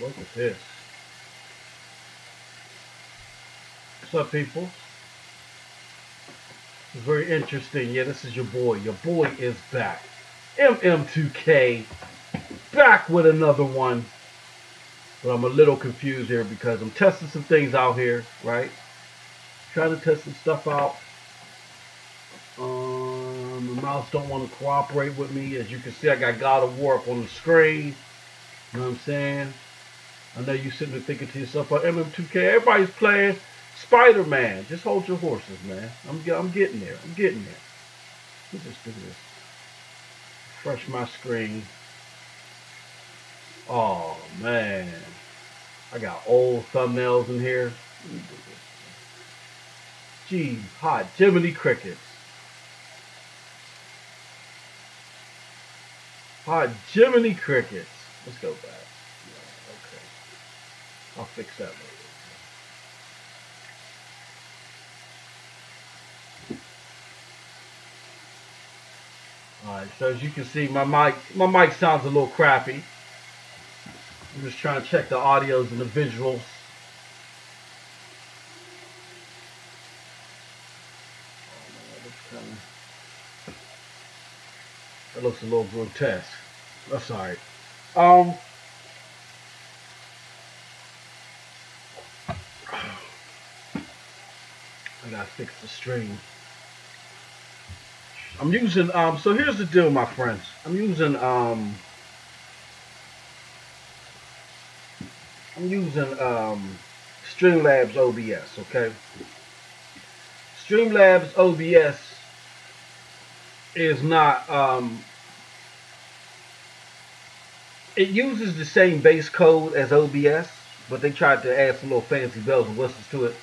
Look at this. What's up, people? It's very interesting. Yeah, this is your boy. Your boy is back. MM2K. Back with another one. But I'm a little confused here because I'm testing some things out here, right? Trying to test some stuff out. The mouse don't want to cooperate with me. As you can see, I got God of War up on the screen. You know what I'm saying? I know you sitting there thinking to yourself, oh, MM2K, everybody's playing Spider-Man. Just hold your horses, man. I'm getting there. I'm getting there. Let's just do this. Refresh my screen. Oh, man. I got old thumbnails in here. Let me do this. Gee, hot Jiminy Crickets. Hot Jiminy Crickets. Let's go back. Yeah, okay. I'll fix that later. Alright, so as you can see, my mic sounds a little crappy. I'm just trying to check the audios and the visuals. That looks a little grotesque. That's alright. I gotta fix the stream. I'm using so here's the deal, my friends. I'm using Streamlabs OBS, okay? Streamlabs OBS is not it uses the same base code as OBS, but they tried to add some little fancy bells and whistles to it.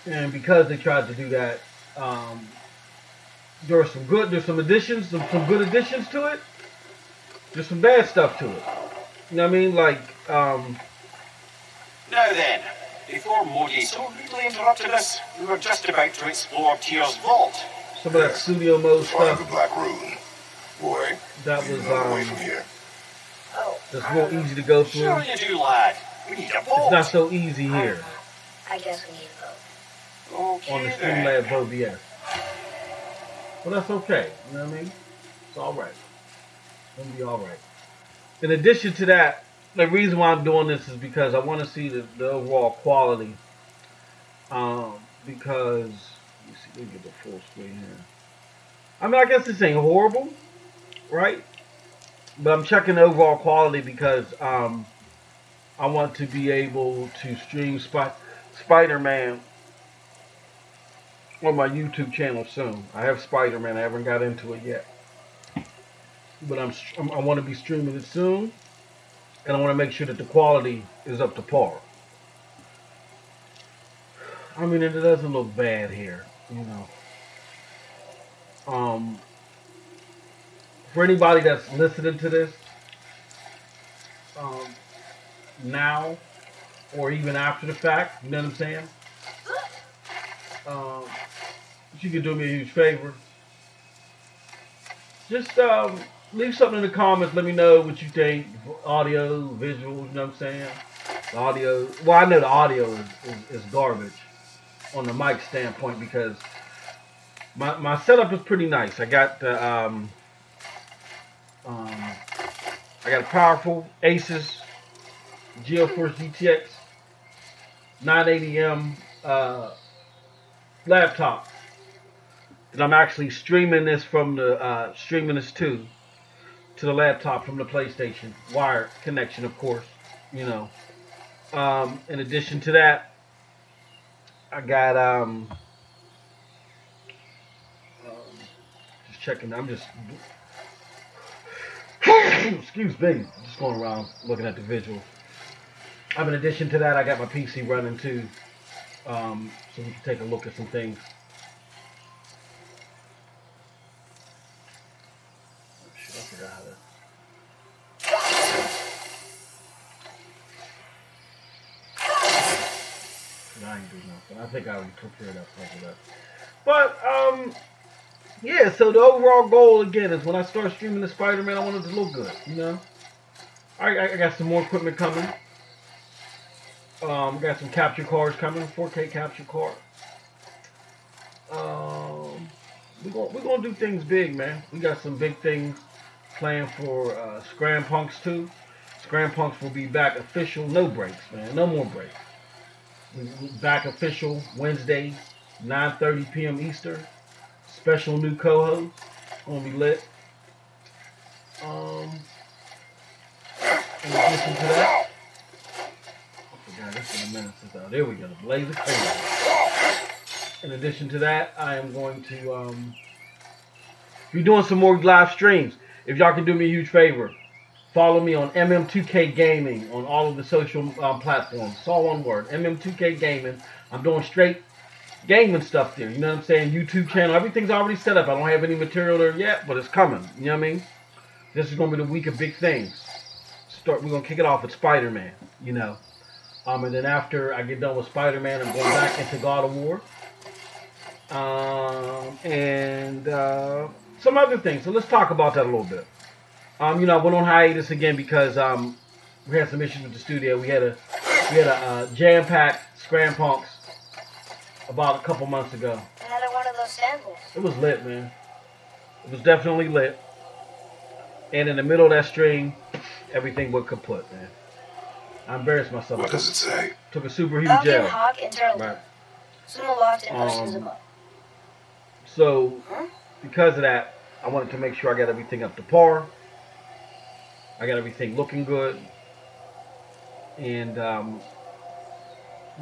And because they tried to do that, there's some good additions, some good additions to it. There's some bad stuff to it. You know what I mean? Like, Now then, before Modi so rudely interrupted us, we were just about to explore Tyr's vault. Some of that studio mode stuff. The Black Rune. Boy, that was away from here. that's real easy to go through. Sure you do, lad. We need a vault. It's not so easy here. I guess we need a vote. Okay, On the then. Streamlabs OBS. Well, that's okay. You know what I mean? It's alright. It's going to be alright. In addition to that, the reason why I'm doing this is because I want to see the overall quality. Because, let me see, let me get the full screen here. I mean, I guess this ain't horrible, right? But I'm checking the overall quality because I want to be able to stream Spider-Man on my YouTube channel soon. I have Spider-Man. I haven't got into it yet, but I want to be streaming it soon, and I want to make sure that the quality is up to par. I mean, it doesn't look bad here, you know. For anybody that's listening to this now or even after the fact, you know what I'm saying? If you could do me a huge favor, just leave something in the comments. Let me know what you think. Audio, visuals, you know what I'm saying? The audio. Well, I know the audio is garbage on the mic standpoint because my setup is pretty nice. I got the I got a powerful Asus GeForce GTX 980M laptop. And I'm actually streaming this from the to the laptop from the PlayStation wired connection, of course. You know. In addition to that, I got just checking. I'm just excuse me. Just going around looking at the visuals. In addition to that, I got my PC running too, so we can take a look at some things. I ain't do nothing. I think I already took care of that part of that. But yeah, so the overall goal again is when I start streaming the Spider-Man, I want it to look good, you know? I got some more equipment coming. Got some capture cards coming, 4K capture card. We're gonna do things big, man. We got some big things planned for Scram Punks too. Scram Punks will be back official, no breaks, man, no more breaks. We back official Wednesday, 9:30 p.m. Eastern. Special new co-host, gonna be lit. In addition to that, I forgot this in a minute since there we go, blaze of crazy. In addition to that, I am going to be doing some more live streams. If y'all can do me a huge favor, follow me on MM2K Gaming on all of the social platforms. It's all one word, MM2K Gaming. I'm doing straight gaming stuff there. You know what I'm saying? YouTube channel, everything's already set up. I don't have any material there yet, but it's coming. You know what I mean? This is going to be the week of big things. We're going to kick it off with Spider-Man, you know. And then after I get done with Spider-Man, I'm going back into God of War. And some other things. So let's talk about that a little bit. You know, I went on hiatus again because we had some issues with the studio. We had a jam-packed Scram Punks about a couple months ago. Another one of those samples. It was lit, man. It was definitely lit. And in the middle of that stream, everything went kaput, man. I embarrassed myself. What does it say? Took a super huge L. Hawk, and Turtle. Right. Sumo Loft and Oceans above. So, because of that, I wanted to make sure I got everything up to par. I got everything looking good. And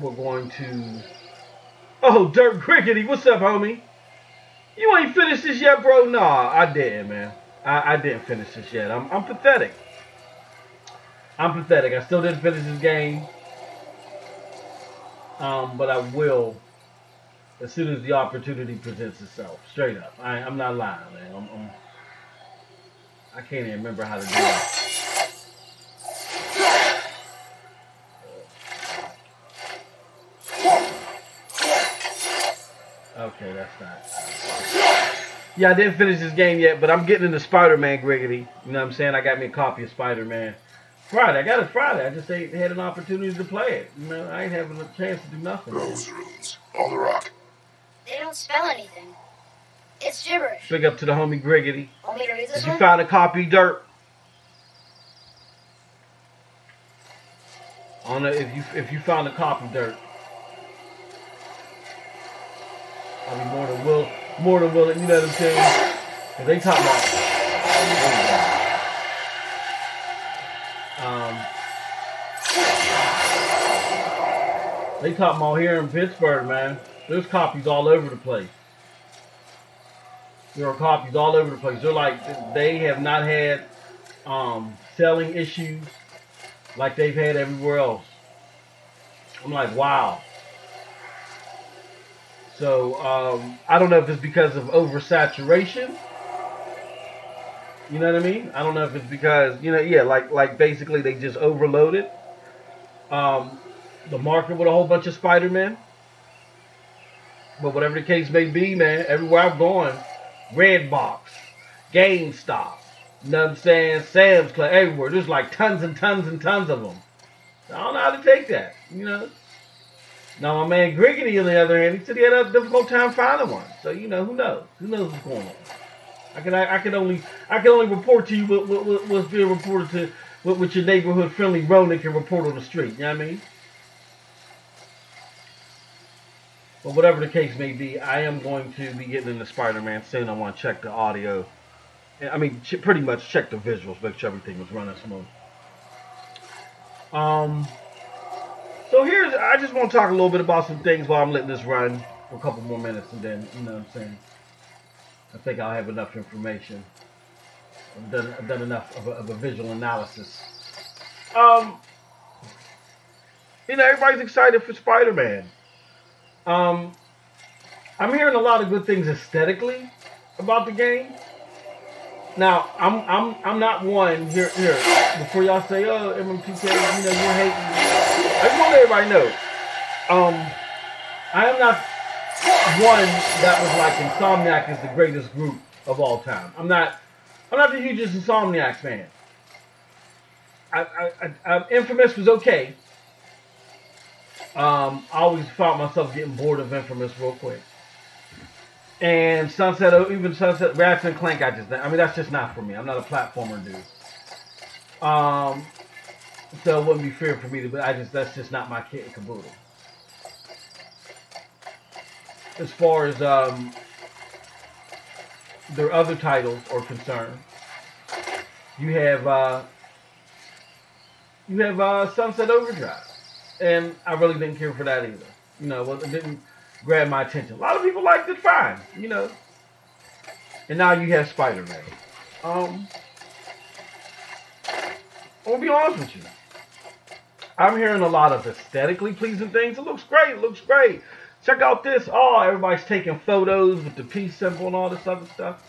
we're going to... Oh, Dirt Crickety, what's up, homie? You ain't finished this yet, bro? Nah, I didn't, man. I didn't finish this yet. I'm pathetic. I'm pathetic. I still didn't finish this game. But I will as soon as the opportunity presents itself. Straight up. I'm not lying, man. I can't even remember how to do it. Okay, that's not. Yeah, I didn't finish this game yet, but I'm getting into Spider-Man, Griggity. You know what I'm saying? I got me a copy of Spider-Man Friday. I got it Friday. I just ain't had an opportunity to play it. You know, I ain't having a chance to do nothing. Those runes. On the rock. They don't spell anything. It's gibberish. Big up to the homie Griggity. Want me to read this Did one? you find a copy, Dirt? I don't know if you found a copy, Dirt. I'll be more than willing, you know what I'm saying? Cause they talking about they talking about here in Pittsburgh, man. There's copies all over the place. There are copies all over the place. They're like, they have not had selling issues like they've had everywhere else. I'm like, wow. So, I don't know if it's because of oversaturation. You know what I mean? I don't know if it's because, you know, yeah, like basically they just overloaded the market with a whole bunch of Spider-Man. But whatever the case may be, man, everywhere I'm going, Redbox, GameStop, you know what I'm saying? Sam's Club, everywhere. There's like tons and tons and tons of them. I don't know how to take that, you know? Now, my man Griggity, on the other hand, he said he had a difficult time finding one. So, you know, who knows? Who knows what's going on? I can only report to you what's being reported to what your neighborhood friendly Ronin can report on the street. You know what I mean? But whatever the case may be, I am going to be getting into Spider-Man soon. I want to check the audio. I mean, pretty much check the visuals, make sure everything was running smooth. So I just want to talk a little bit about some things while I'm letting this run for a couple more minutes, and then, you know what I'm saying, I think I'll have enough information. I've done enough of a visual analysis. You know, everybody's excited for Spider-Man. I'm hearing a lot of good things aesthetically about the game. Now, I'm not one here before y'all say, oh, MM2K, you know, you're hating. I just want everybody to know, I am not one that was like Insomniac is the greatest group of all time. I'm not the hugest Insomniac fan. Infamous was okay. I always found myself getting bored of Infamous real quick. And even Sunset, Ratchet and Clank, that's just not for me. I'm not a platformer dude. So it wouldn't be fair for me to, but that's just not my kit and caboodle. As far as their other titles are concerned, you have Sunset Overdrive, and I really didn't care for that either. You know, it didn't grab my attention. A lot of people liked it fine, you know. And now you have Spider-Man. I'll be honest with you. I'm hearing a lot of aesthetically pleasing things. It looks great. It looks great. Check out this. Oh, everybody's taking photos with the peace symbol and all this other stuff.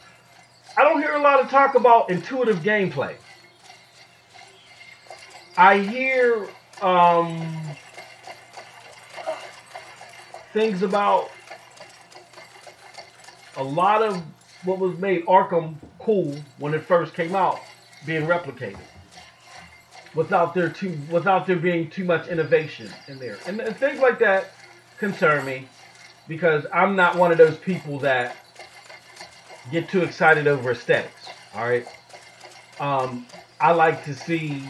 I don't hear a lot of talk about intuitive gameplay. I hear things about a lot of what was made Arkham cool when it first came out being replicated without there being too much innovation in there, and things like that concern me because I'm not one of those people that get too excited over aesthetics. All right, I like to see,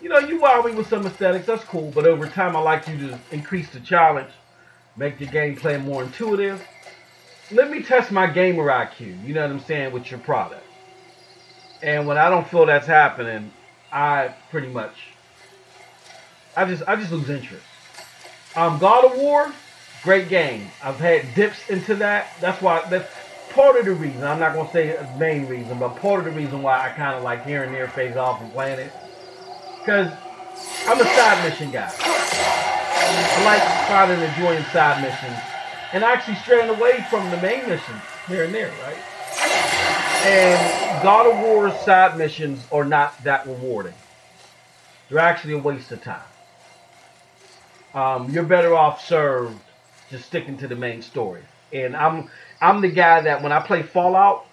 you know, you wow me with some aesthetics, that's cool, but over time I like you to increase the challenge, make your gameplay more intuitive. Let me test my gamer IQ, you know what I'm saying, with your product. And when I don't feel that's happening, I just lose interest. God of War, great game. I've had dips into that. That's part of the reason. I'm not going to say the main reason, but part of the reason why I kind of like here and there phase off and playing it. Because I'm a side mission guy. I like finding and enjoying side missions. And actually straying away from the main missions here and there, right? And God of War's side missions are not that rewarding. They're actually a waste of time. You're better off served just sticking to the main story. And I'm the guy that when I play Fallout,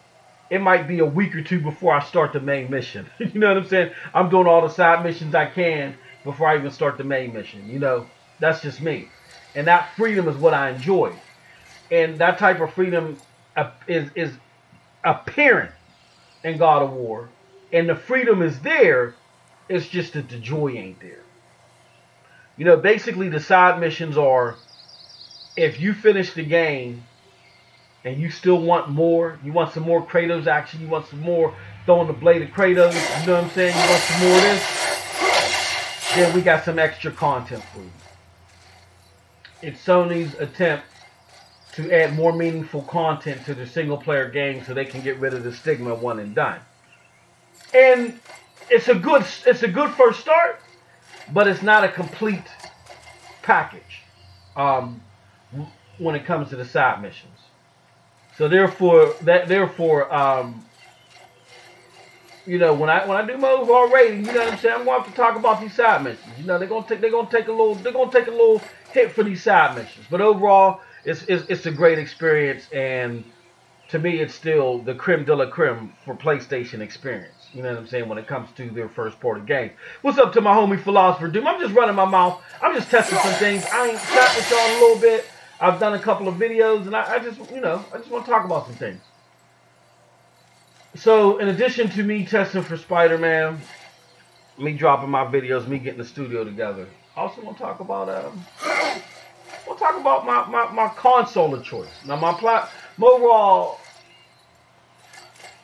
it might be a week or two before I start the main mission. You know what I'm saying? I'm doing all the side missions I can before I even start the main mission. You know, that's just me. And that freedom is what I enjoy. And that type of freedom is apparent in God of War. And the freedom is there. It's just that the joy ain't there. You know, basically the side missions are, if you finish the game and you still want more, you want some more Kratos action, you want some more throwing the blade at Kratos, you know what I'm saying? You want some more of this, then we got some extra content for you. It's Sony's attempt to add more meaningful content to their single player game so they can get rid of the stigma of one and done. And it's a good first start, but it's not a complete package when it comes to the side missions. So therefore, you know, when I do my overall rating, you know what I'm saying, I'm going to have to talk about these side missions. You know, they're going to take a little hit for these side missions. But overall, it's a great experience, and to me, it's still the creme de la creme for PlayStation experience. You know what I'm saying, when it comes to their first party game. What's up to my homie Philosopher Doom? I'm just running my mouth. I'm just testing some things. I ain't chat with y'all in a little bit. I've done a couple of videos, and I just want to talk about some things. So, in addition to me testing for Spider-Man, me dropping my videos, me getting the studio together, I also want to talk about my console of choice. Now, my overall,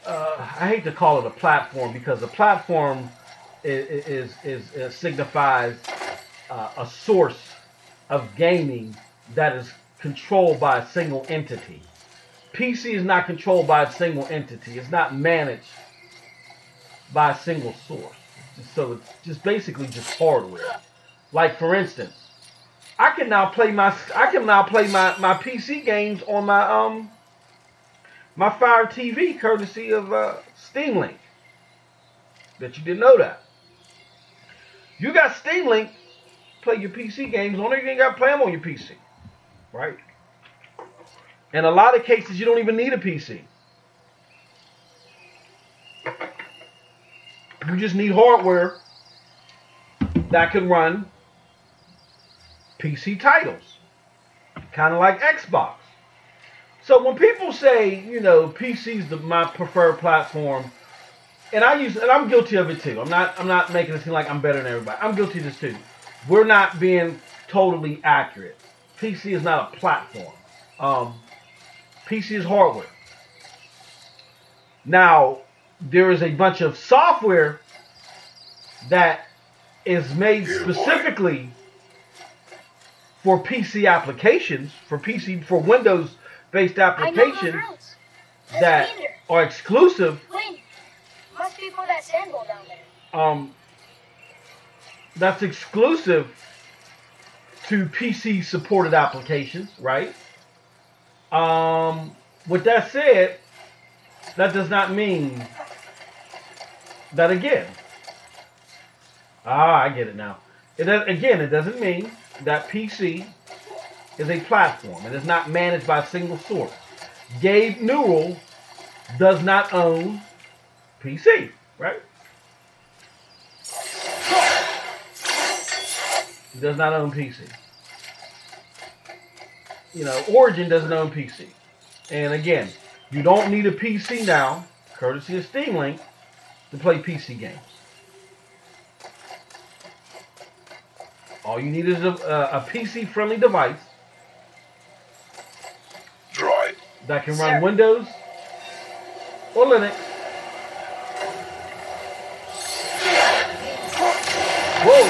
I hate to call it a platform because a platform signifies a source of gaming that is controlled by a single entity. PC is not controlled by a single entity. It's not managed by a single source. So it's just basically just hardware. Like for instance, I can now play my PC games on my Fire TV, courtesy of Steam Link. Bet you didn't know that. You got Steam Link, play your PC games on there. You ain't got to play them on your PC, right? In a lot of cases, you don't even need a PC. You just need hardware that can run PC titles, kind of like Xbox. So when people say, you know, PC's my preferred platform, and I'm guilty of it too. I'm not making it seem like I'm better than everybody. I'm guilty of this too. We're not being totally accurate. PC is not a platform. PC is hardware. Now, there is a bunch of software that is made specifically for PC applications, for Windows-based applications that are exclusive. Wait, must be for that sandball down there. That's exclusive to PC-supported applications, right? With that said, that does not mean that again. I get it now. It doesn't mean that PC is a platform. It is not managed by a single source. Gabe Newell does not own PC, right? He does not own PC. You know, Origin doesn't own PC. And again, you don't need a PC now, courtesy of Steam Link, to play PC games. All you need is a PC-friendly device that can run Windows or Linux. Whoa!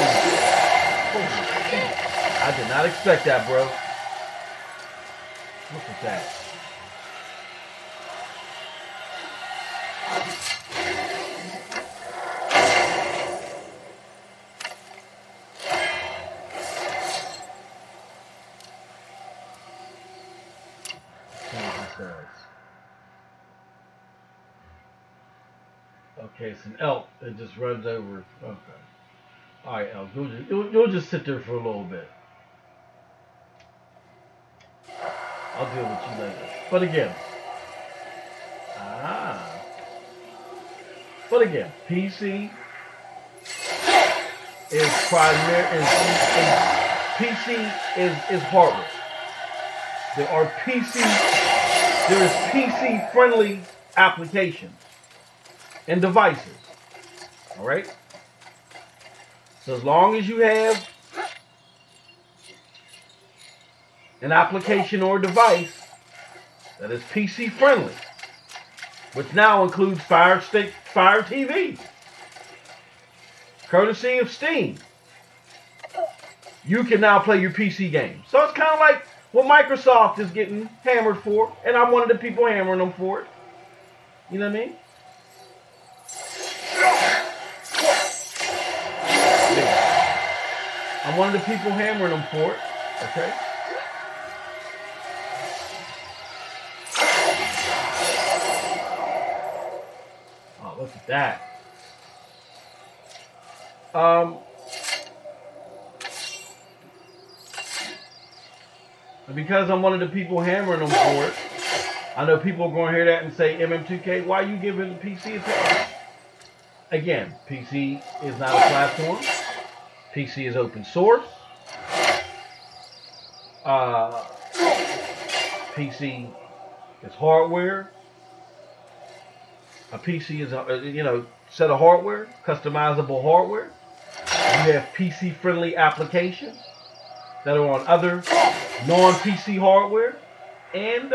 I did not expect that, bro. Look at that. Okay, it's an elk that just runs over. Okay. Alright, elk. You'll just sit there for a little bit. I'll deal with you later. But again. But again, PC is hardware. There is PC friendly applications and devices. Alright? So as long as you have an application or device that is PC friendly, which now includes Fire TV, courtesy of Steam, you can now play your PC games. So it's kind of like what Microsoft is getting hammered for, and I'm one of the people hammering them for it. You know what I mean? I'm one of the people hammering them for it. Okay? Oh, look at that. Because I'm one of the people hammering them for it, I know people are going to hear that and say, MM2K, why are you giving the PC a pass? Again, PC is not a platform. PC is open source. PC is hardware. A PC is a set of hardware, customizable hardware. You have PC-friendly applications that are on other non-PC hardware, and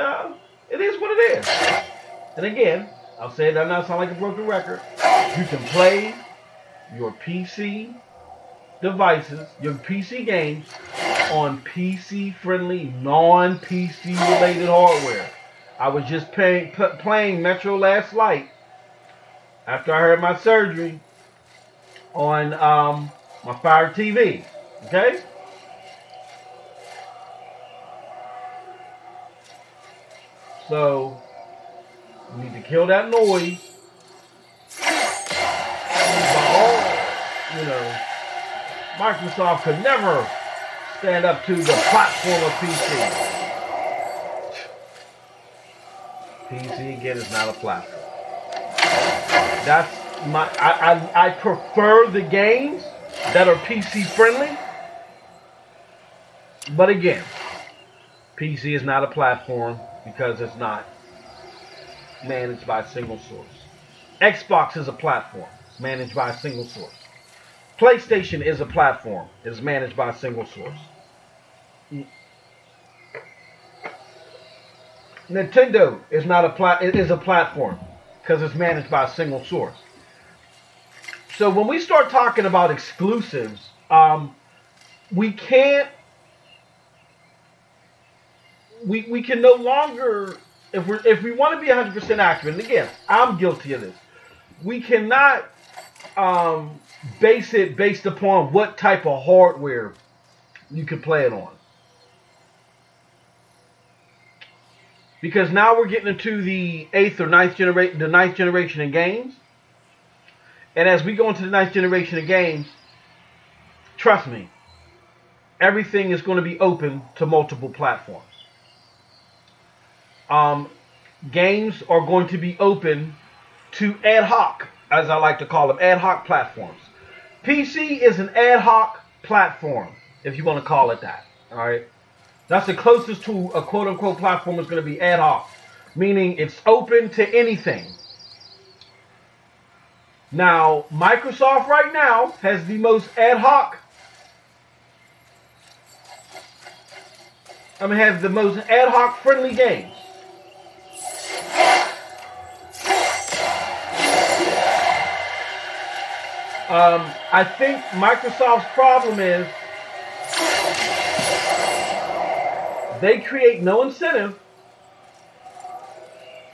it is what it is. And again, I'll say it, I'm not sound like a broken record. You can play your PC devices, your PC games, on PC-friendly, non-PC related hardware. I was just playing Metro Last Light after I had my surgery on my Fire TV. Okay? So, we need to kill that noise. Microsoft could never stand up to the platform of PC. PC, again, is not a platform. That's I prefer the games that are PC friendly. But again, PC is not a platform because it's not managed by a single source. Xbox is a platform. It's managed by a single source. PlayStation is a platform. It's managed by a single source. Nintendo is not it is a platform because it's managed by a single source. So when we start talking about exclusives, we can't. We can no longer, if we want to be 100% accurate, and again, I'm guilty of this, we cannot base it based upon what type of hardware you can play it on. Because now we're getting into the ninth generation of games. And as we go into the ninth generation of games, trust me, everything is going to be open to multiple platforms. Games are going to be open to ad hoc, as I like to call them, ad hoc platforms. PC is an ad hoc platform, if you want to call it that. All right, that's the closest to a quote-unquote platform is going to be ad hoc, meaning it's open to anything. Now, Microsoft right now has the most ad hoc. Has the most ad hoc friendly games. I think Microsoft's problem is they create no incentive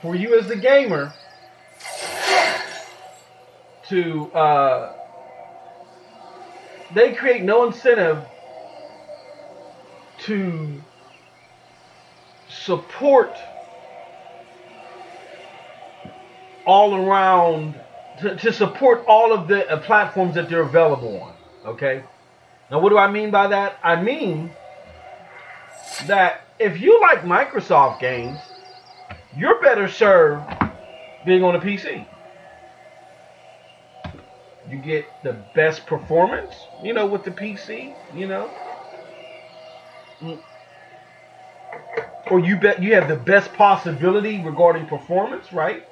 for you as the gamer to they create no incentive to support all around to support all of the platforms that they're available on. Okay, now what do I mean by that? I mean that if you like Microsoft games, you're better served being on a PC. You get the best performance, with the PC, or you have the best possibility regarding performance, right?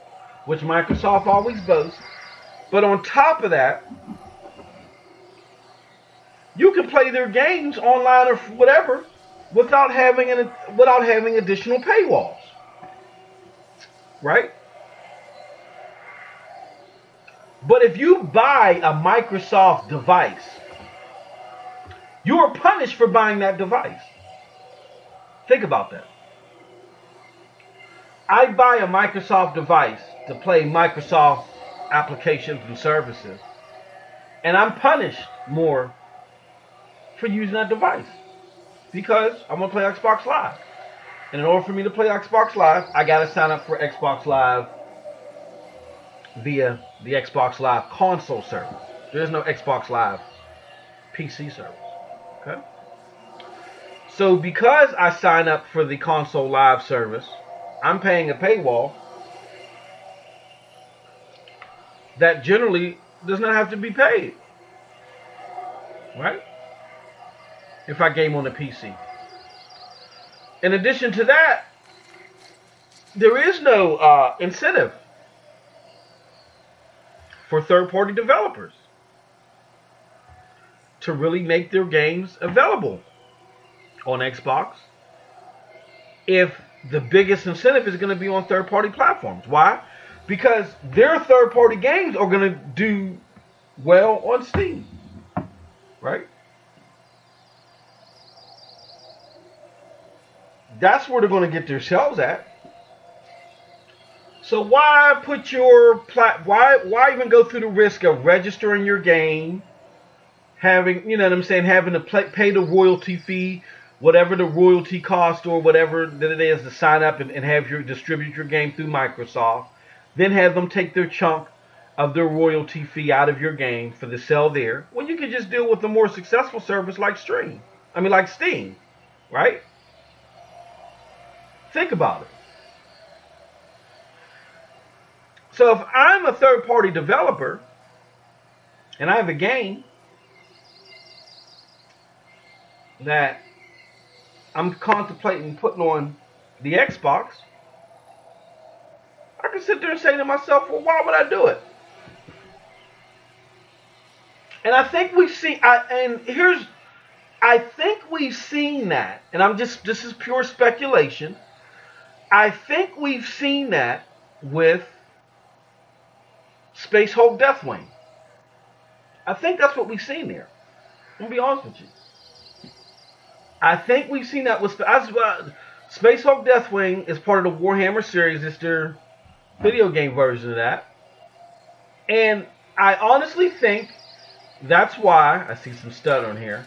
Which Microsoft always boasts. But on top of that, you can play their games online or whatever without having additional paywalls, right? But if you buy a Microsoft device, you are punished for buying that device. Think about that. I buy a Microsoft device to play Microsoft applications and services, and I'm punished more for using that device because I'm going to play Xbox Live. And in order for me to play Xbox Live, I got to sign up for Xbox Live via the Xbox Live console service. There is no Xbox Live PC service. Okay? So because I sign up for the console live service, I'm paying a paywall that generally does not have to be paid. Right? If I game on a PC. In addition to that, there is no incentive for third-party developers to really make their games available on Xbox if the biggest incentive is going to be on third-party platforms. Why? Because their third-party games are going to do well on Steam. Right? That's where they're going to get their shelves at. So why put why even go through the risk of registering your game, having, having to pay the royalty fee, whatever the royalty cost or whatever that it is to sign up and have distribute your game through Microsoft, then have them take their chunk of their royalty fee out of your game for the sale there, when you could just deal with a more successful service like Steam, right? Think about it. So if I'm a third-party developer and I have a game that I'm contemplating putting on the Xbox, I can sit there and say to myself, well, why would I do it? And I think we've seen, I think we've seen that, and this is pure speculation. I think we've seen that with Space Hulk Deathwing. I think that's what we've seen there. I'm going to be honest with you. I think we've seen that with Space Hulk Deathwing is part of the Warhammer series. It's their video game version of that. And I honestly think that's why, I see some stuttering here.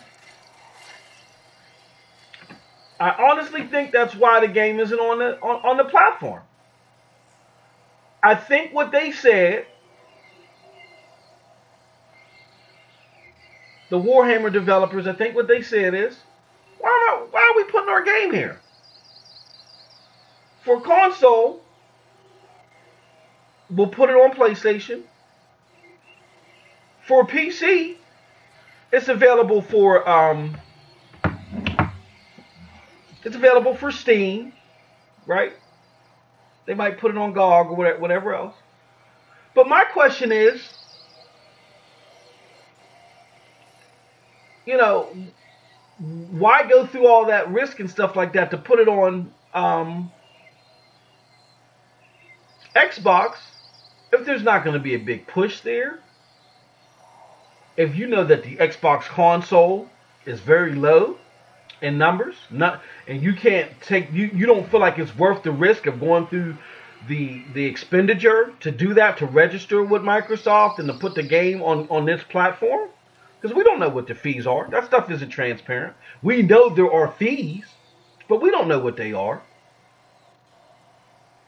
I honestly think that's why the game isn't on the platform. I think what they said, the Warhammer developers, I think what they said is, why are we putting our game here? For console, we'll put it on PlayStation. For PC, it's available for Steam, right? They might put it on GOG or whatever else. But my question is, you know, why go through all that risk and stuff like that to put it on Xbox if there's not going to be a big push there? If you know that the Xbox console is very low in numbers, and you can't take, you don't feel like it's worth the risk of going through the expenditure to do that, to register with Microsoft and to put the game on this platform? Because we don't know what the fees are. That stuff isn't transparent. We know there are fees, but we don't know what they are.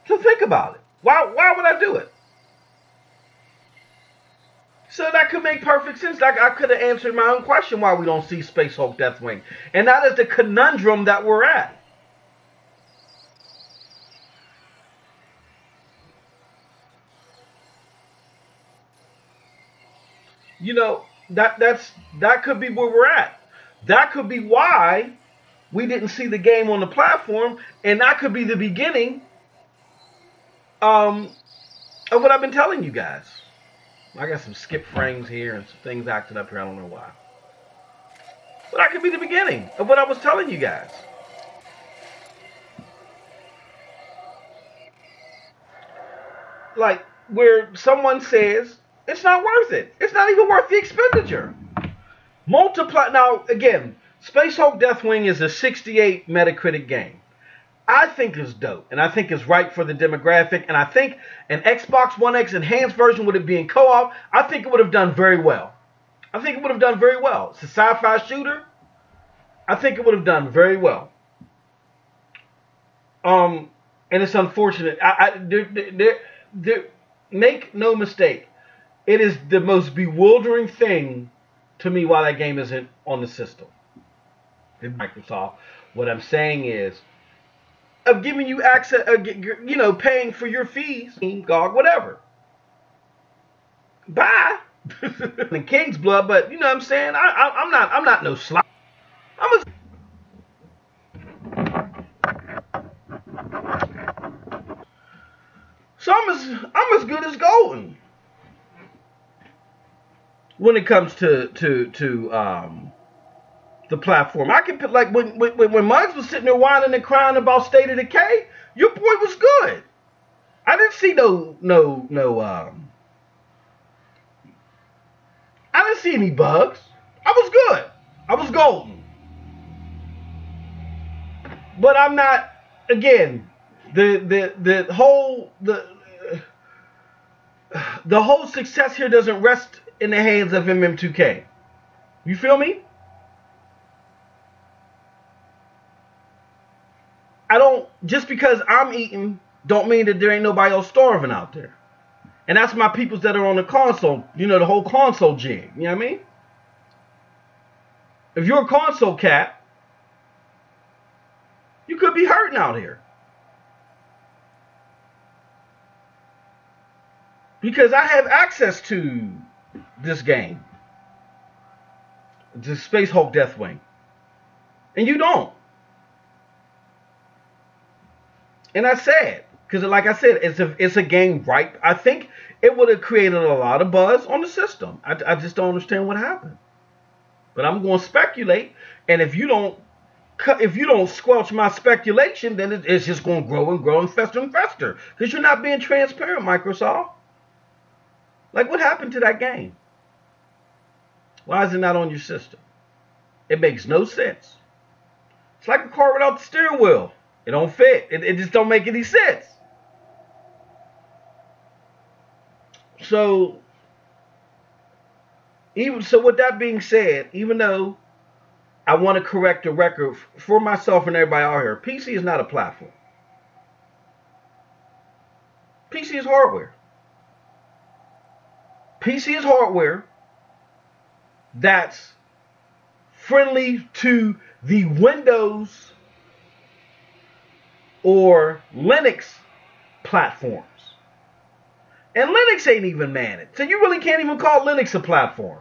So think about it. Why would I do it? So that could make perfect sense. Like, I could have answered my own question why we don't see Space Hulk Deathwing. And that is the conundrum that we're at. You know, that could be where we're at. That could be why we didn't see the game on the platform, and that could be the beginning of what I've been telling you guys. I got some skip frames here and some things acting up here. I don't know why. But that could be the beginning of what I was telling you guys. Like, where someone says, it's not worth it. It's not even worth the expenditure. Multiply. Now, again, Space Hulk Deathwing is a 68 Metacritic game. I think is dope, and I think it's right for the demographic, and I think an Xbox One X enhanced version with it being co-op, I think it would have done very well. I think it would have done very well. It's a sci-fi shooter. I think it would have done very well. And it's unfortunate. Make no mistake, it is the most bewildering thing to me why that game isn't on the system. Microsoft. What I'm saying is, of giving you access, you know, paying for your fees, GOG, whatever. Bye. In King's Blood, but you know what I'm saying? I'm not no slop. I'm as good as golden when it comes to the platform. I can put, like, when Muggs was sitting there whining and crying about State of Decay, your boy was good. I didn't see I didn't see any bugs. I was good. I was golden. But I'm not, again, the whole success here doesn't rest in the hands of MM2K. You feel me? Just because I'm eating, don't mean that there ain't nobody else starving out there. And that's my peoples that are on the console, you know, the whole console jig. You know what I mean? If you're a console cat, you could be hurting out here. Because I have access to this game. The Space Hulk Deathwing. And you don't. And that's sad. Because like I said, it's a game ripe. I think it would have created a lot of buzz on the system. I just don't understand what happened. But I'm going to speculate. And if you don't squelch my speculation, then it's just going to grow and grow and fester. Because you're not being transparent, Microsoft. Like, what happened to that game? Why is it not on your system? It makes no sense. It's like a car without the steering wheel. It don't fit. It just don't make any sense. So with that being said, even though I want to correct the record for myself and everybody out here, PC is not a platform. PC is hardware. PC is hardware that's friendly to the Windows or Linux platforms. And Linux ain't even managed. So you really can't even call Linux a platform.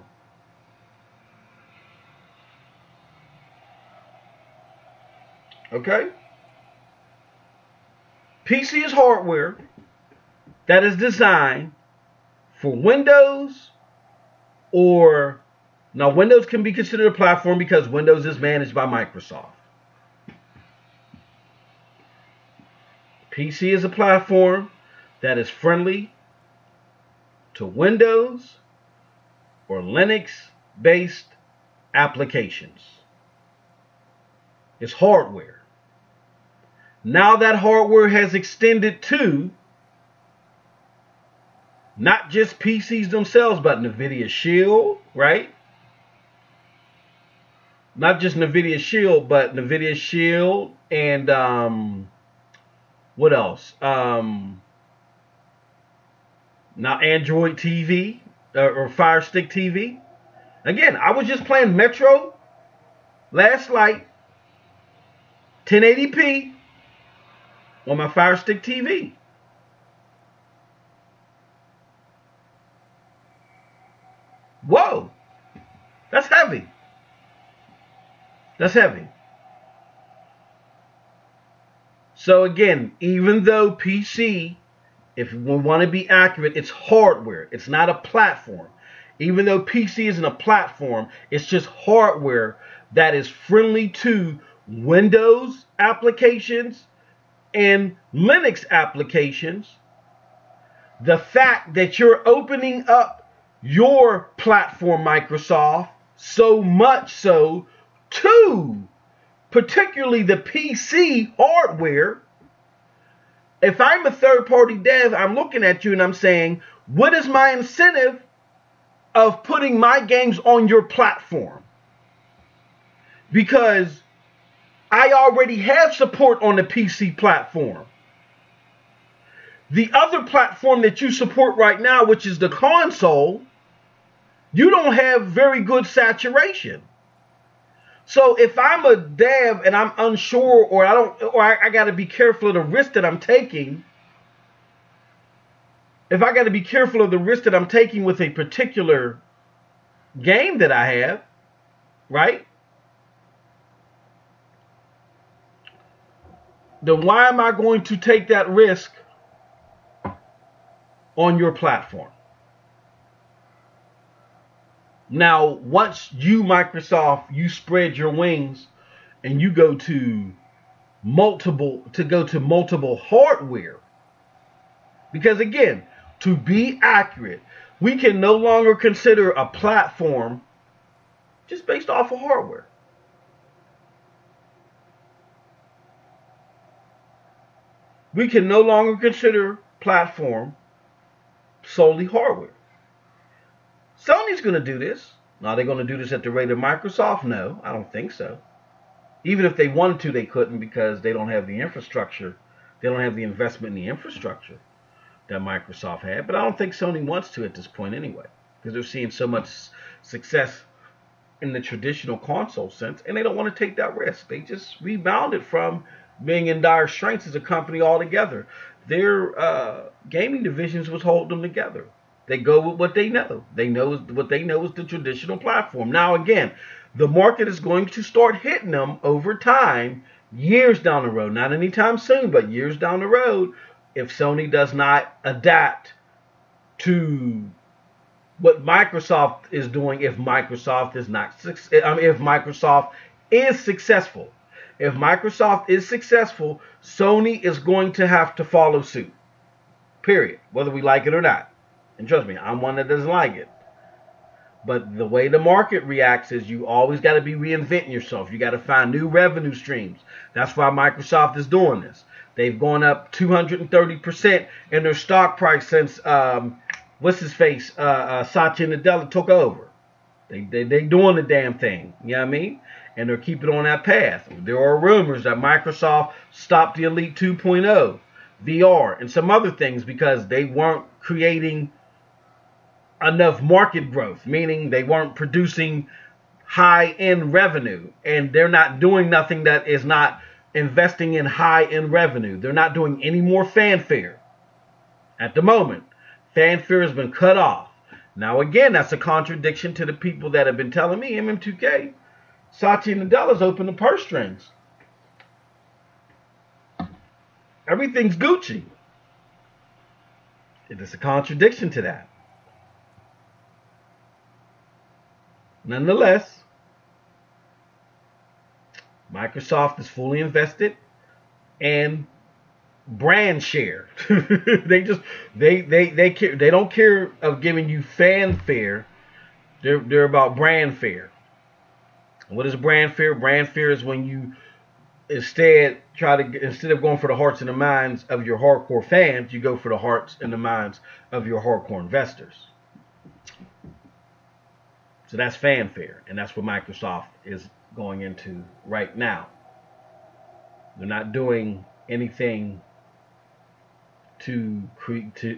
Okay? PC is hardware that is designed for Windows or... Now, Windows can be considered a platform because Windows is managed by Microsoft. PC is a platform that is friendly to Windows or Linux-based applications. It's hardware. Now that hardware has extended to not just PCs themselves, but NVIDIA Shield, right? Not just NVIDIA Shield, but NVIDIA Shield and what else? Now Android TV or Fire Stick TV. Again, I was just playing Metro last night, 1080p on my Fire Stick TV. Whoa, that's heavy. That's heavy. So again, even though PC, if we want to be accurate, it's hardware. It's not a platform. Even though PC isn't a platform, it's just hardware that is friendly to Windows applications and Linux applications. The fact that you're opening up your platform, Microsoft, so much so to particularly the PC hardware. If I'm a third-party dev, I'm looking at you and I'm saying, what is my incentive of putting my games on your platform? Because I already have support on the PC platform. The other platform that you support right now, which is the console, you don't have very good saturation. So if I'm a dev and I'm unsure, or I got to be careful of the risk that I'm taking. If I got to be careful of the risk that I'm taking with a particular game that I have, right? Then why am I going to take that risk on your platform? Now, once you, Microsoft, you spread your wings and you go to multiple hardware. Because again, to be accurate, we can no longer consider a platform just based off of hardware. We can no longer consider platform solely hardware. Sony's going to do this. Now, are they going to do this at the rate of Microsoft? No, I don't think so. Even if they wanted to, they couldn't because they don't have the infrastructure. They don't have the investment in the infrastructure that Microsoft had. But I don't think Sony wants to at this point anyway, because they're seeing so much success in the traditional console sense, and they don't want to take that risk. They just rebounded from being in dire straits as a company altogether. Their gaming divisions was holding them together. They go with what they know. They know what they know is the traditional platform. Now, again, the market is going to start hitting them over time, years down the road. Not anytime soon, but years down the road, if Sony does not adapt to what Microsoft is doing. If Microsoft is not, if Microsoft is successful, if Microsoft is successful, Sony is going to have to follow suit. Period. Whether we like it or not. And trust me, I'm one that doesn't like it. But the way the market reacts is you always got to be reinventing yourself. You got to find new revenue streams. That's why Microsoft is doing this. They've gone up 230% in their stock price since what's his face Satya Nadella took over. They doing the damn thing. You know what I mean? And they're keeping on that path. There are rumors that Microsoft stopped the Elite 2.0, VR, and some other things because they weren't creating enough market growth, meaning they weren't producing high-end revenue, and they're not doing nothing that is not investing in high-end revenue. They're not doing any more fanfare at the moment. Fanfare has been cut off. Now, again, that's a contradiction to the people that have been telling me, MM2K, Satya Nadella's open the purse strings. Everything's Gucci. It is a contradiction to that. Nonetheless, Microsoft is fully invested and brand share. they don't care of giving you fanfare. They're about brand fare. What is brand fare? Brand fare is when you instead of going for the hearts and the minds of your hardcore fans, you go for the hearts and the minds of your hardcore investors. So that's fanfare, and that's what Microsoft is going into right now. They're not doing anything to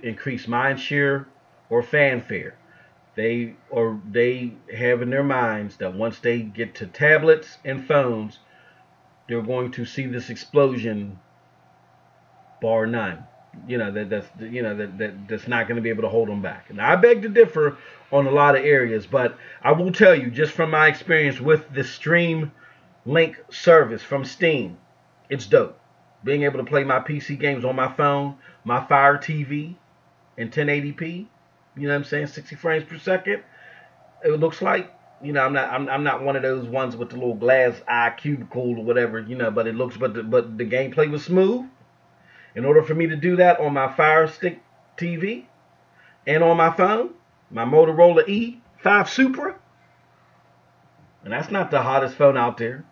increase mind share or fanfare. They have in their minds that once they get to tablets and phones, they're going to see this explosion, bar none. That's not going to be able to hold them back. And I beg to differ on a lot of areas, but I will tell you, just from my experience with the Stream Link service from Steam, it's dope. Being able to play my PC games on my phone, my Fire TV in 1080p, you know what I'm saying, 60 frames per second. It looks like, I'm not one of those ones with the little glass eye cubicle or whatever, but it looks, but the gameplay was smooth. In order for me to do that on my Fire Stick TV and on my phone, my Motorola E5 Supra, and that's not the hottest phone out there,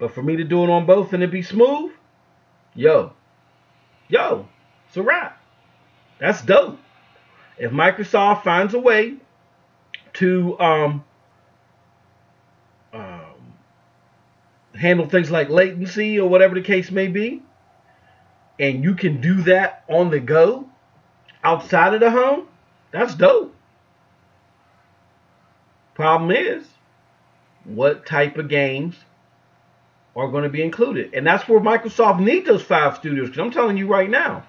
but for me to do it on both and it be smooth, yo, it's a wrap. That's dope. If Microsoft finds a way to handle things like latency or whatever the case may be, and you can do that on the go outside of the home, that's dope. Problem is, what type of games are going to be included? And that's where Microsoft needs those 5 studios, because I'm telling you right now,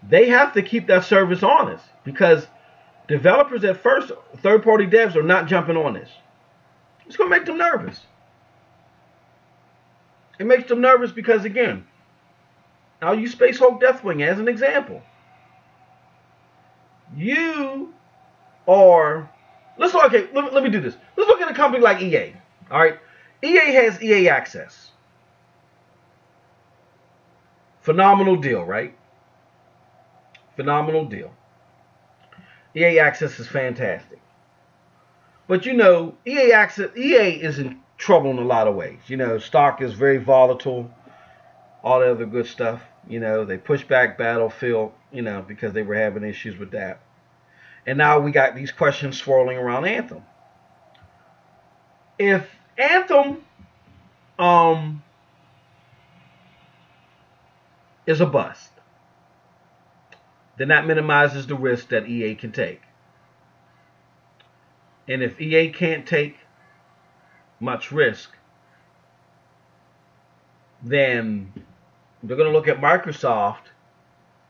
they have to keep that service honest, because developers at first, third-party devs, are not jumping on this. It's going to make them nervous. It makes them nervous because, again, I'll use Space Hulk Deathwing as an example. You are... let me do this. Let's look at a company like EA. All right? EA has EA Access. Phenomenal deal, right? Phenomenal deal. EA Access is fantastic. But EA is in trouble in a lot of ways. Stock is very volatile. All the other good stuff. They pushed back Battlefield, because they were having issues with that. And now we got these questions swirling around Anthem. If Anthem is a bust, then that minimizes the risk that EA can take. And if EA can't take much risk, then they're going to look at Microsoft,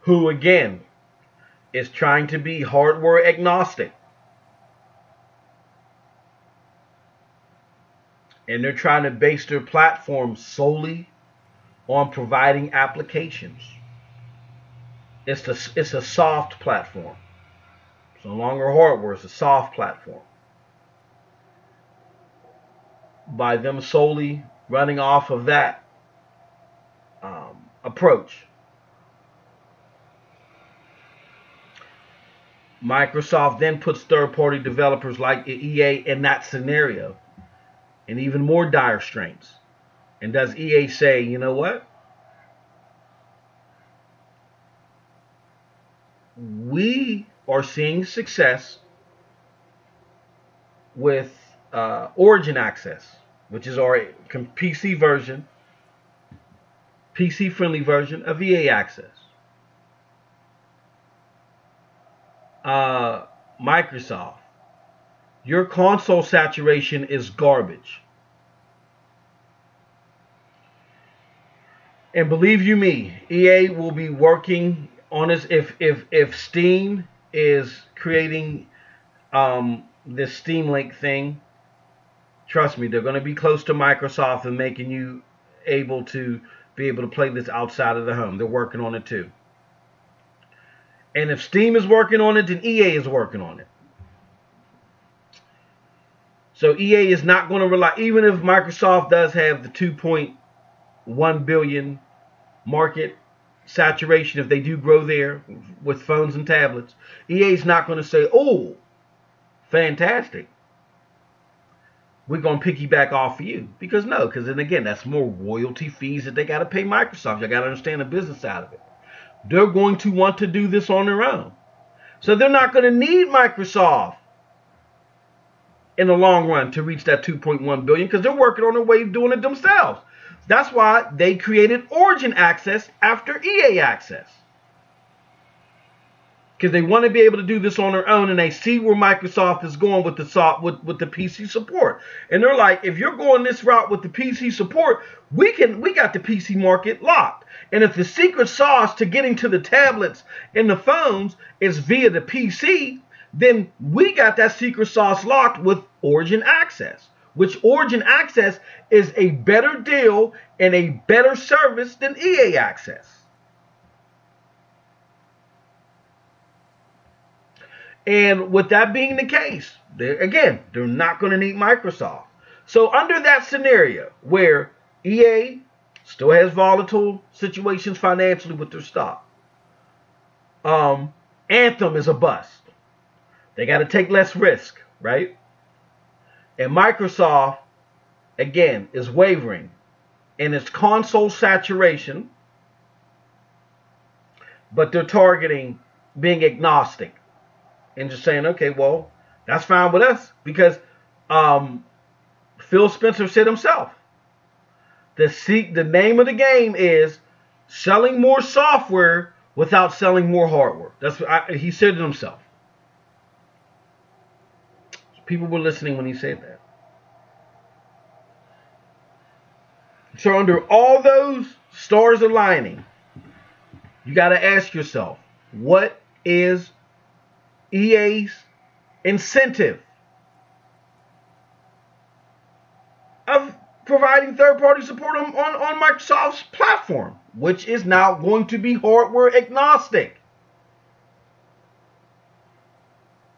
who, again, is trying to be hardware agnostic. And they're trying to base their platform solely on providing applications. It's a soft platform. It's no longer hardware, it's a soft platform. By them solely running off of that approach, Microsoft then puts third-party developers like EA in that scenario, and even more dire straits. And does EA say, you know what? We are seeing success with Origin Access, which is our PC version, PC-friendly version of EA Access. Microsoft, your console saturation is garbage. And believe you me, EA will be working on this. If Steam is creating this Steam Link thing, trust me, they're going to be close to Microsoft and making you able to play this outside of the home. They're working on it too. And if Steam is working on it, then EA is working on it. So EA is not going to rely, even if Microsoft does have the 2.1 billion market saturation, if they do grow there with phones and tablets, EA is not going to say, oh, fantastic, we're going to piggyback off of you. Because no, because then again, that's more royalty fees that they got to pay Microsoft. You got to understand the business side of it. They're going to want to do this on their own. So they're not going to need Microsoft in the long run to reach that 2.1 billion because they're working on a way of doing it themselves. That's why they created Origin Access after EA Access. Because they want to be able to do this on their own, and they see where Microsoft is going with the PC support. And they're like, if you're going this route with the PC support, we got the PC market locked. And if the secret sauce to getting to the tablets and the phones is via the PC, then we got that secret sauce locked with Origin Access, which Origin Access is a better deal and a better service than EA Access. And with that being the case, they're not going to need Microsoft. So under that scenario where EA still has volatile situations financially with their stock, Anthem is a bust. They got to take less risk, right? And Microsoft, again, is wavering in its console saturation, but they're targeting being agnostic and just saying, okay, well, that's fine with us, because Phil Spencer said himself, the name of the game is selling more software without selling more hardware. That's what he said it himself. People were listening when he said that. So under all those stars aligning, you got to ask yourself, what is EA's incentive of providing third-party support on Microsoft's platform, which is now going to be hardware agnostic?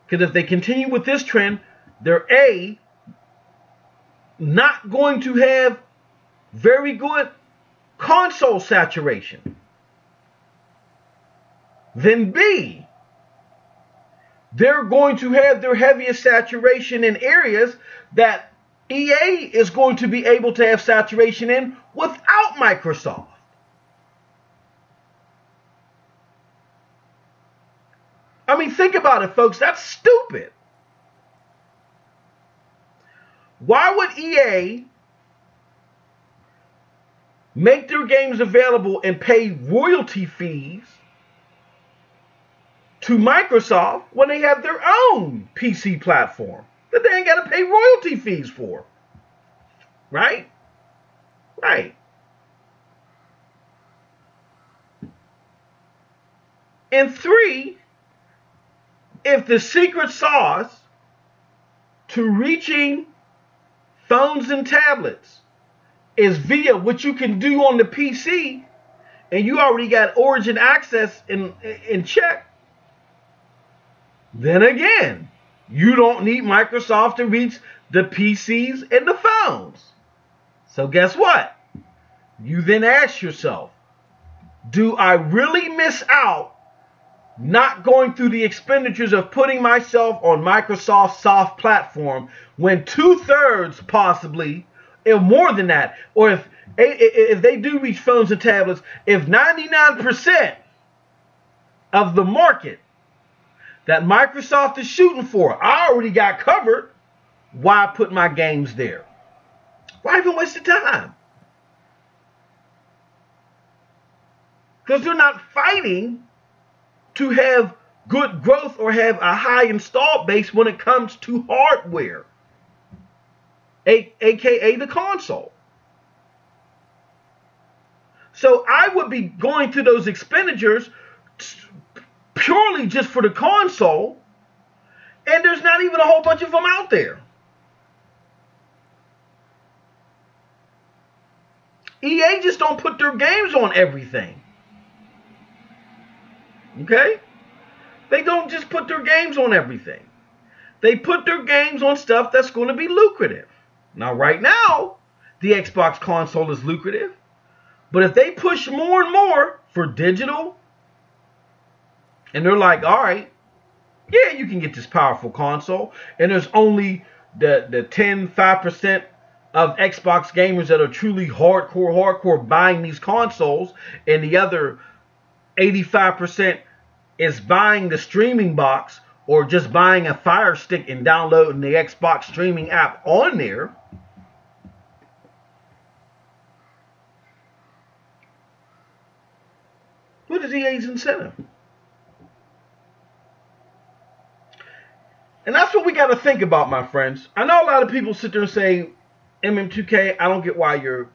Because if they continue with this trend, they're not going to have very good console saturation. Then B, they're going to have their heaviest saturation in areas that EA is going to be able to have saturation in without Microsoft. I mean, think about it, folks. That's stupid. Why would EA make their games available and pay royalty fees to Microsoft when they have their own PC platform that they ain't got to pay royalty fees for? Right? Right. And three, if the secret sauce to reaching phones and tablets is via what you can do on the PC, and you already got Origin access in check, then again, you don't need Microsoft to reach the PCs and the phones. So guess what? You then ask yourself, do I really miss out not going through the expenditures of putting myself on Microsoft's soft platform when 2/3 possibly, if more than that, or if they do reach phones and tablets, if 99% of the market that Microsoft is shooting for, I already got covered, why put my games there? Why even waste the time? Because they're not fighting to have good growth or have a high install base when it comes to hardware, aka the console. So I would be going through those expenditures purely just for the console, and there's not even a whole bunch of them out there. EA just don't put their games on everything. Okay? They don't just put their games on everything. They put their games on stuff that's going to be lucrative. Now, right now, the Xbox console is lucrative. But if they push more and more for digital, and they're like, all right, yeah, you can get this powerful console, and there's only the 5% of Xbox gamers that are truly hardcore buying these consoles, and the other 85% is buying the streaming box or just buying a Fire Stick and downloading the Xbox streaming app on there. What is EA's incentive? And that's what we got to think about, my friends. I know a lot of people sit there and say, MM2K, I don't get why you're,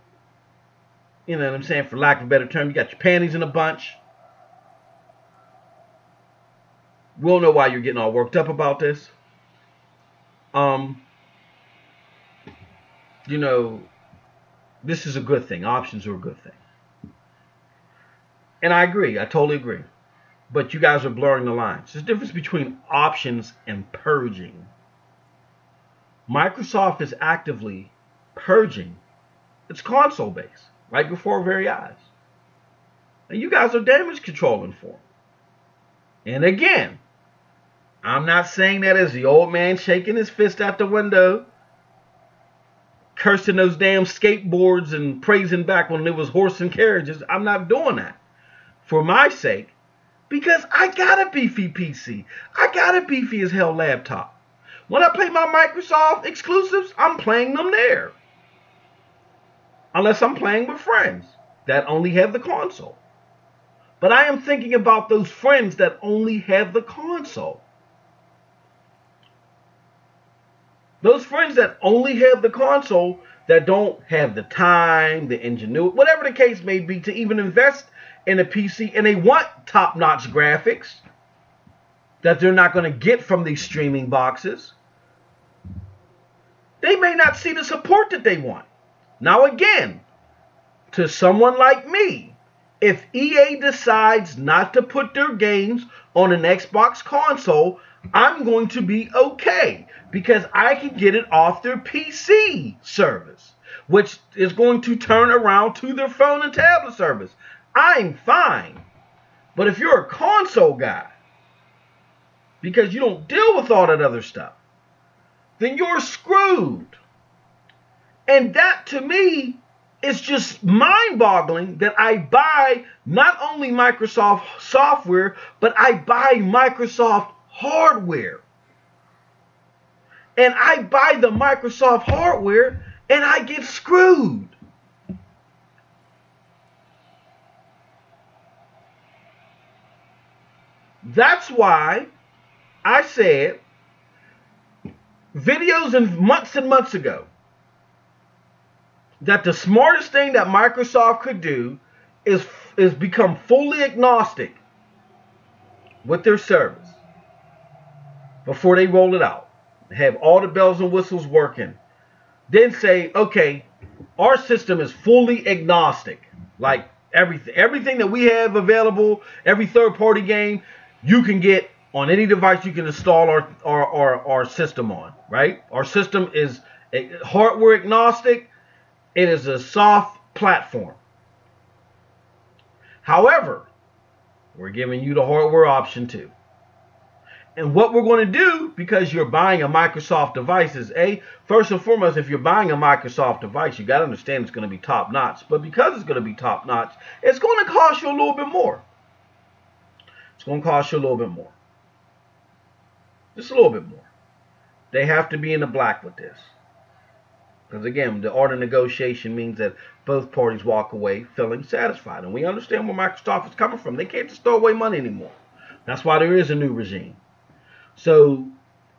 you know what I'm saying, for lack of a better term, you got your panties in a bunch. We'll know why you're getting all worked up about this. You know, this is a good thing. Options are a good thing. And I agree. I totally agree. But you guys are blurring the lines. There's a difference between options and purging. Microsoft is actively purging its console base right before our very eyes. And you guys are damage controlling for them. And again, I'm not saying that as the old man shaking his fist out the window, cursing those damn skateboards and praising back when it was horse and carriages. I'm not doing that for my sake, because I got a beefy PC. I got a beefy as hell laptop. When I play my Microsoft exclusives, I'm playing them there. Unless I'm playing with friends that only have the console. But I am thinking about those friends that only have the console. Those friends that only have the console, that don't have the time, the ingenuity, whatever the case may be, to even invest in a PC, and they want top-notch graphics that they're not going to get from these streaming boxes, they may not see the support that they want. Now again, to someone like me, if EA decides not to put their games on an Xbox console, I'm going to be okay, because I can get it off their PC service, which is going to turn around to their phone and tablet service. I'm fine. But if you're a console guy, because you don't deal with all that other stuff, then you're screwed. And that, to me, is just mind-boggling that I buy not only Microsoft software, but I buy Microsoft hardware. And I buy the Microsoft hardware and I get screwed. That's why I said videos and months ago that the smartest thing that Microsoft could do is become fully agnostic with their service. before they roll it out. Have all the bells and whistles working. Then say, okay, our system is fully agnostic. Like everything that we have available, every third-party game, you can get on any device you can install our system on, right? Our system is hardware agnostic. It is a soft platform. However, we're giving you the hardware option too. And what we're going to do, because you're buying a Microsoft device, is first and foremost, if you're buying a Microsoft device, you got to understand it's going to be top notch. But because it's going to be top notch, it's going to cost you a little bit more. It's going to cost you a little bit more. Just a little bit more. They have to be in the black with this. Because again, the art of negotiation means that both parties walk away feeling satisfied. And we understand where Microsoft is coming from. They can't just throw away money anymore. That's why there is a new regime. So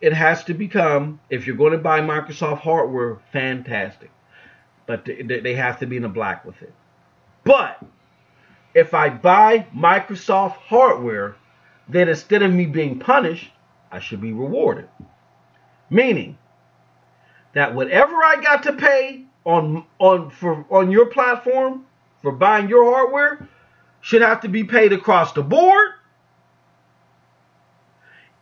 it has to become, if you're going to buy Microsoft hardware, fantastic. But they have to be in the black with it. But if I buy Microsoft hardware, then instead of me being punished, I should be rewarded. Meaning that whatever I got to pay on your platform for buying your hardware should have to be paid across the board.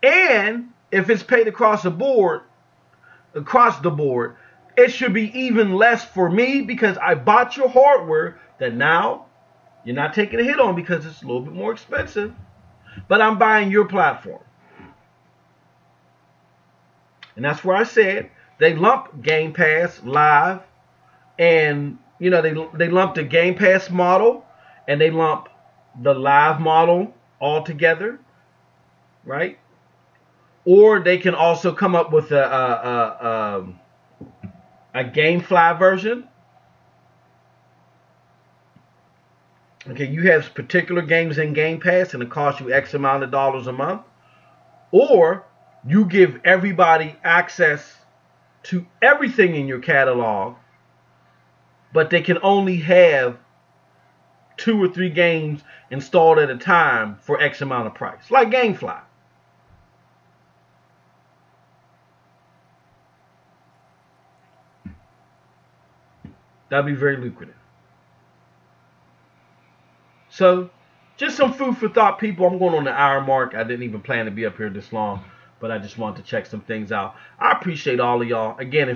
And if it's paid across the board, it should be even less for me because I bought your hardware that now you're not taking a hit on because it's a little bit more expensive, but I'm buying your platform. And that's where I said they lump Game Pass Live, and they lump the Game Pass model and they lump the Live model all together, right? Or they can also come up with a GameFly version. Okay, you have particular games in Game Pass and it costs you X amount of dollars a month. Or you give everybody access to everything in your catalog, but they can only have 2 or 3 games installed at a time for X amount of price, like GameFly. That'd be very lucrative. So, just some food for thought, people. I'm going on the hour mark. I didn't even plan to be up here this long, but I just wanted to check some things out. I appreciate all of y'all. Again, if